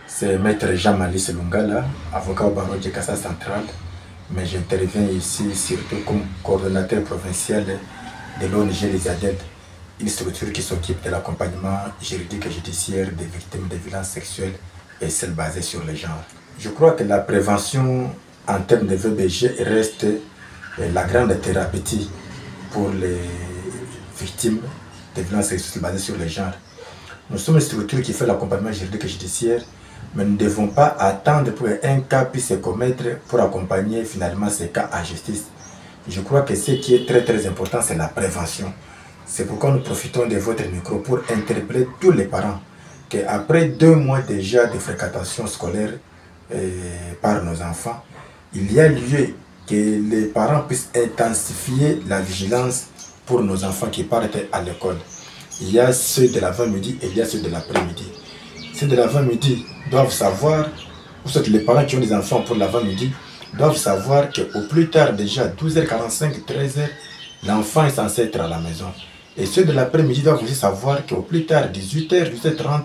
C'est Maître Jean-Malice Lungala, avocat au barreau de Cassa Centrale, mais j'interviens ici surtout comme coordonnateur provincial de l'ONG Les Adèles, une structure qui s'occupe de l'accompagnement juridique et judiciaire des victimes de violences sexuelles et celles basées sur le genre. Je crois que la prévention en termes de VBG reste la grande thérapie pour les victimes de violences sexuelles basées sur le genre. Nous sommes une structure qui fait l'accompagnement juridique et judiciaire, mais nous ne devons pas attendre pour qu'un cas puisse se commettre pour accompagner finalement ces cas en justice. Je crois que ce qui est très important, c'est la prévention. C'est pourquoi nous profitons de votre micro pour interpeller tous les parents qu'après 2 mois déjà de fréquentation scolaire par nos enfants, il y a lieu que les parents puissent intensifier la vigilance pour nos enfants qui partent à l'école. Il y a ceux de l'avant-midi et il y a ceux de l'après-midi. Ceux de l'avant-midi doivent savoir, ou soit les parents qui ont des enfants pour l'avant-midi, doivent savoir qu'au plus tard déjà 12h45, 13h, l'enfant est censé être à la maison. Et ceux de l'après-midi doivent aussi savoir qu'au plus tard 18h, 18h30,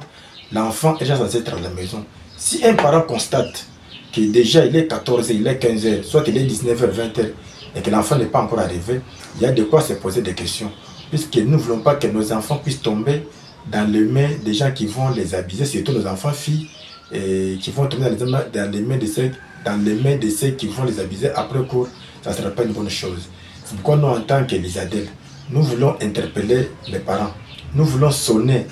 l'enfant est déjà censé être à la maison. Si un parent constate que déjà il est 14h, il est 15h, soit il est 19h, 20h, et que l'enfant n'est pas encore arrivé, il y a de quoi se poser des questions. Puisque nous ne voulons pas que nos enfants puissent tomber dans les mains des gens qui vont les abuser, surtout nos enfants filles, et qui vont tomber dans les mains de ceux qui vont les abuser après cours. Ça ne sera pas une bonne chose. C'est pourquoi nous, en tant qu'Elisabeth, nous voulons interpeller les parents. Nous voulons sonner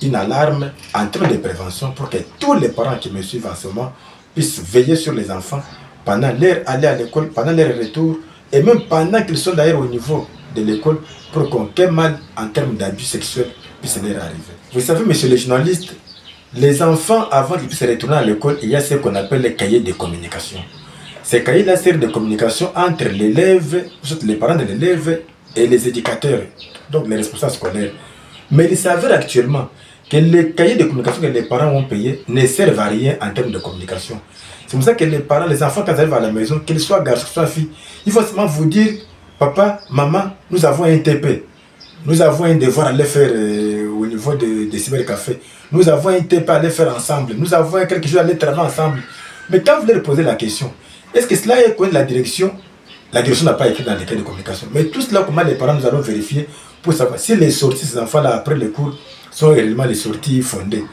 une alarme en termes de prévention pour que tous les parents qui me suivent en ce moment puissent veiller sur les enfants pendant leur aller à l'école, pendant leur retour, et même pendant qu'ils sont d'ailleurs au niveau de l'école, pour qu'aucun mal en termes d'abus sexuels puisse leur arriver. Vous savez, monsieur le journaliste, les enfants, avant qu'ils puissent retourner à l'école, il y a ce qu'on appelle les cahiers de communication. Ces cahiers-là servent de communication entre l'élève, les parents de l'élève et les éducateurs, donc les responsables scolaires. Mais il s'avère actuellement que les cahiers de communication que les parents ont payés ne servent à rien en termes de communication. C'est pour ça que les parents, les enfants, quand ils arrivent à la maison, qu'ils soient garçons, qu'ils soient filles, il faut seulement vous dire: papa, maman, nous avons un TP. Nous avons un devoir à aller faire au niveau des cybercafés. Nous avons un TP à aller faire ensemble. Nous avons quelque chose à aller travailler ensemble. Mais quand vous leur posez la question, est-ce que cela est quoi la direction? La direction n'a pas écrit dans les cahiers de communication. Mais tout cela, comment les parents, nous allons vérifier pour savoir si les sorties de ces enfants-là après le cours sont réellement les sorties fondées.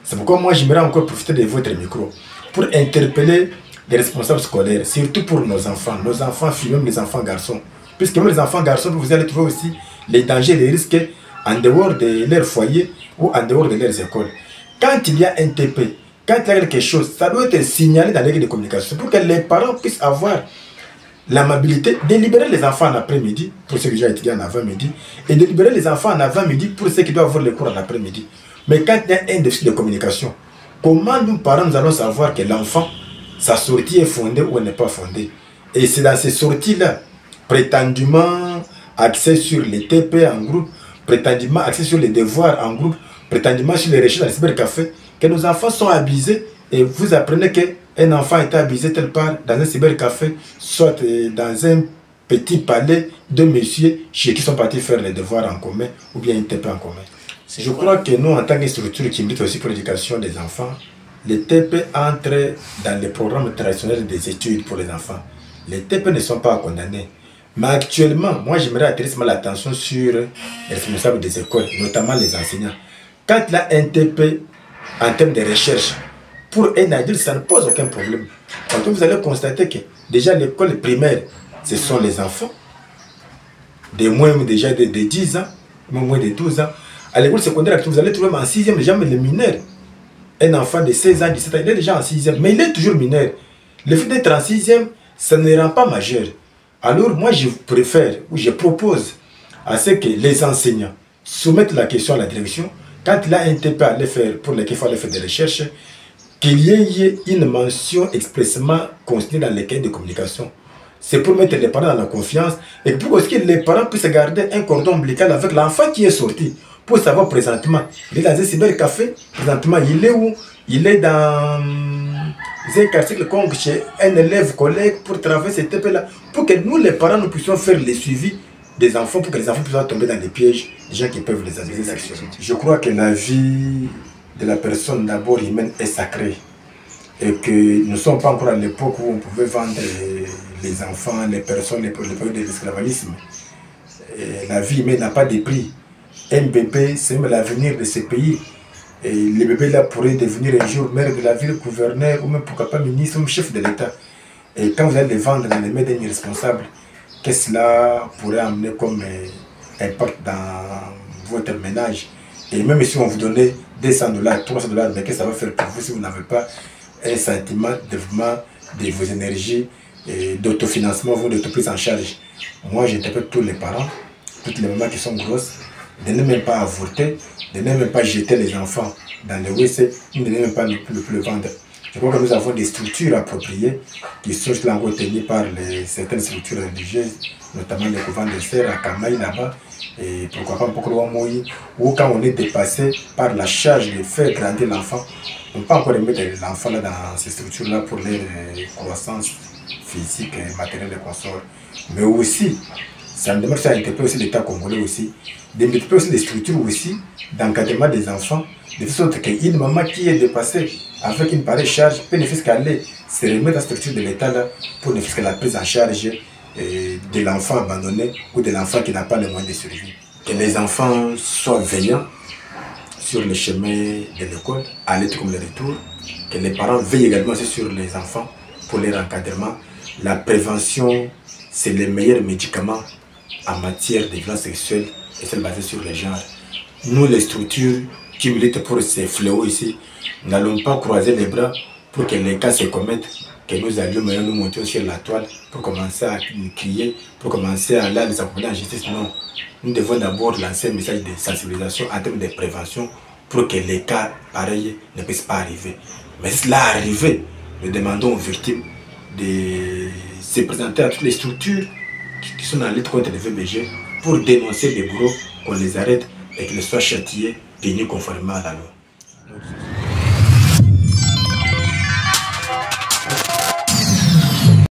C'est pourquoi moi, j'aimerais encore profiter de votre micro pour interpeller les responsables scolaires, surtout pour nos enfants filles, même les enfants garçons. Puisque même les enfants garçons, vous allez trouver aussi les dangers, les risques en dehors de leur foyer ou en dehors de leurs écoles. Quand il y a un TP, quand il y a quelque chose, ça doit être signalé dans les règles de communication pour que les parents puissent avoir l'amabilité de libérer les enfants en après-midi, pour ceux qui ont étudié en avant-midi, et de libérer les enfants en avant-midi pour ceux qui doivent avoir les cours en après-midi. Mais quand il y a un déficit de communication, comment nous, parents, nous allons savoir que l'enfant, sa sortie est fondée ou elle n'est pas fondée? Et c'est dans ces sorties-là, prétendument axées sur les TP en groupe, prétendument axées sur les devoirs en groupe, prétendument sur les recherches dans les cybercafés, que nos enfants sont abusés. Et vous apprenez qu'un enfant est abusé telle part dans un cybercafé, soit dans un petit palais de messieurs chez qui sont partis faire les devoirs en commun ou bien un TP en commun. Je crois que nous, en tant que structure qui milite aussi pour l'éducation des enfants, les TP entrent dans les programmes traditionnels des études pour les enfants. Les TP ne sont pas condamnés. Mais actuellement, moi j'aimerais attirer l'attention sur les responsables des écoles, notamment les enseignants. Quand il y a un TP en termes de recherche, pour un adulte, ça ne pose aucun problème. Quand vous allez constater que déjà l'école primaire, ce sont les enfants, des moins déjà de 10 ans, moins de 12 ans. À l'école secondaire, vous allez trouver en 6e déjà les mineurs. Un enfant de 16 ans, 17 ans, il est déjà en 6e, mais il est toujours mineur. Le fait d'être en 6e, ça ne rend pas majeur. Alors moi je préfère, ou je propose à ce que les enseignants soumettent la question à la direction, quand il a un TP à aller faire, pour lequel il faut aller faire des recherches, qu'il y ait une mention expressément consignée dans les cahiers de communication. C'est pour mettre les parents dans la confiance et pour que les parents puissent garder un cordon ombilical avec l'enfant qui est sorti. Pour savoir présentement, il est dans un cybercafé, présentement il est où? Il est dans un quartier quelconque chez un élève collègue pour travailler ce TP-là, pour que nous les parents nous puissions faire le suivi des enfants, pour que les enfants puissent tomber dans les pièges des gens qui peuvent les abuser sexuellement. Je crois que la vie de la personne d'abord humaine est sacrée. Et que nous ne sommes pas encore à l'époque où on pouvait vendre les enfants, les personnes, les produits de l'esclavagisme. La vie humaine n'a pas de prix. Un bébé, c'est même l'avenir de ce pays. Et le bébé là pourrait devenir un jour maire de la ville, gouverneur, ou même pourquoi pas ministre, ou même chef de l'État. Et quand vous allez les vendre dans les mains d'un irresponsable, qu'est-ce que cela pourrait amener comme impact dans votre ménage? Et même si on vous donnait 200 $, 300 $, mais qu'est-ce que ça va faire pour vous si vous n'avez pas un sentiment de développement de vos énergies et d'autofinancement, d'autoprise en charge? Moi, j'interpelle tous les parents, toutes les mamans qui sont grosses, de ne même pas avorter, de ne même pas jeter les enfants dans le WC, de ne même pas le vendre. Je crois que nous avons des structures appropriées qui sont encore tenues par certaines structures religieuses, notamment les couvents de serre à Kamaï là-bas, et pourquoi pas Pokro Moï, où quand on est dépassé par la charge de faire grandir l'enfant, on peut encore mettre l'enfant là dans ces structures-là pour les croissances physiques et matérielles et consorts. Mais aussi, ça me demande ça interpeller aussi l'État congolais aussi, d'interpeller aussi les structures aussi d'encadrement des enfants, de sorte qu'une maman qui est dépassée avec une pareille charge peut ne faire qu'aller se remettre dans la structure de l'État là pour ne faire que la prise en charge de l'enfant abandonné ou de l'enfant qui n'a pas les moyens de survie. Que les enfants soient veillants sur le chemin de l'école, à l'aide comme le retour, que les parents veillent également aussi sur les enfants pour leur encadrement. La prévention, c'est le meilleur médicament en matière de violence sexuelle et celle basée sur le genre. Nous, les structures qui militent pour ces fléaux ici, n'allons pas croiser les bras pour que les cas se commettent, que nous allions maintenant nous monter sur la toile pour commencer à crier, pour commencer à aller les accompagner en justice. Non, nous devons d'abord lancer un message de sensibilisation en termes de prévention pour que les cas pareils ne puissent pas arriver. Mais cela arrivé, nous demandons aux victimes de se présenter à toutes les structures qui sont en lutte contre les VBG pour dénoncer des bourreaux, qu'on les arrête et qu'ils soient châtiés, punis conformément à la loi.